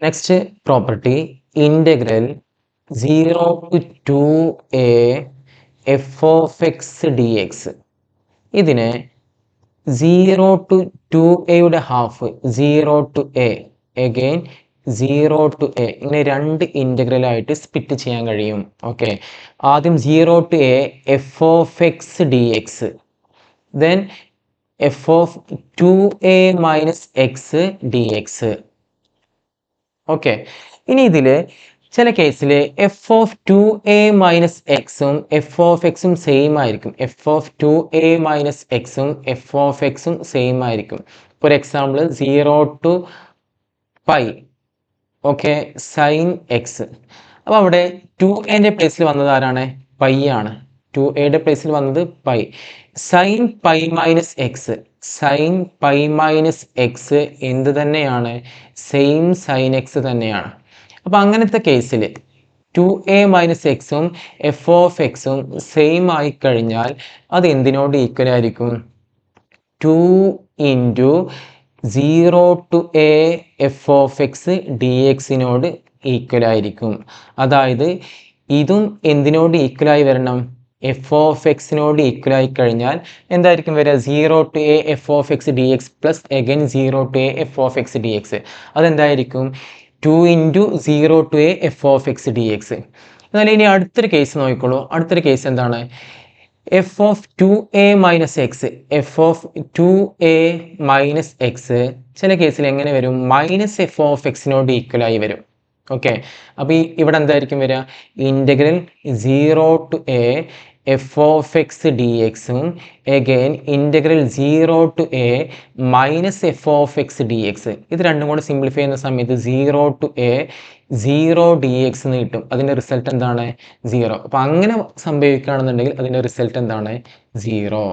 Next property integral 0 to 2a F of X D X. ഇതിനെ 0 to 2a half 0 to a again 0 to a ഇങ്ങനെ രണ്ട് ഇൻ്റഗ്രലായിട്ട് split ചെയ്യാൻ കഴിയും. Okay, ആദ്യം 0 to a F of X D x, then f of 2a minus x D x. Okay, ഇനി ഇതിൽ ചില കേസിൽ എഫ് ഓഫ് 2a മൈനസ് എക്സും എഫ് ഓഫ് എക്സും സെയിം ആയിരിക്കും. എഫ് ഓഫ് 2a മൈനസ് എക്സും എഫ് ഓഫ് എക്സും സെയിം ആയിരിക്കും. For example 0 to pi, okay, sine x. അപ്പോൾ അവിടെ 2a പ്ലേസിൽ വന്നത് ആരാണ്? പൈ ആണ്. 2a പ്ലേസിൽ വന്നത് pi. Sine pi minus X, sine pi minus X എന്ത് തന്നെയാണ്? സെയിം സൈൻ എക്സ് തന്നെയാണ്. അപ്പോൾ അങ്ങനത്തെ കേസിൽ 2a മൈനസ് എക്സും എഫ് ഓഫ് എക്സും സെയിം ആയിക്കഴിഞ്ഞാൽ അത് എന്തിനോട് ഈക്വൽ ആയിരിക്കും? 2 into 0 to a F of X D എക്സിനോട് ഈക്വൽ ആയിരിക്കും. അതായത് ഇതും എന്തിനോട് ഈക്വലായി വരണം? എഫ് ഓഫ് എക്സിനോട് ഈക്വൽ ആയി കഴിഞ്ഞാൽ എന്തായിരിക്കും വരിക? 0 to a F of X D X plus again 0 to a F of X D X. അതെന്തായിരിക്കും? 2 into 0 to a F of X D X. എന്നാൽ ഇനി അടുത്തൊരു കേസ് നോക്കിക്കോളൂ. അടുത്തൊരു കേസ് എന്താണ്? F of 2a minus X, F of 2a minus X ചില കേസിൽ എങ്ങനെ വരും? മൈനസ് എഫ് ഓഫ് എക്സിനോട് ഈക്വലായി വരും. ഓക്കെ, അപ്പോൾ ഇവിടെ എന്തായിരിക്കും വരിക? Integral 0 to a F of X D എക്സും again integral 0 to a minus F of X D X. ഇത് രണ്ടും കൂടെ സിംപ്ലിഫൈ ചെയ്യുന്ന സമയത്ത് 0 to a 0 ഡി എക്സ് എന്ന് കിട്ടും. അതിൻ്റെ റിസൾട്ട് എന്താണ്? 0. അപ്പോൾ അങ്ങനെ സംഭവിക്കുകയാണെന്നുണ്ടെങ്കിൽ അതിൻ്റെ റിസൾട്ട് എന്താണ്? 0.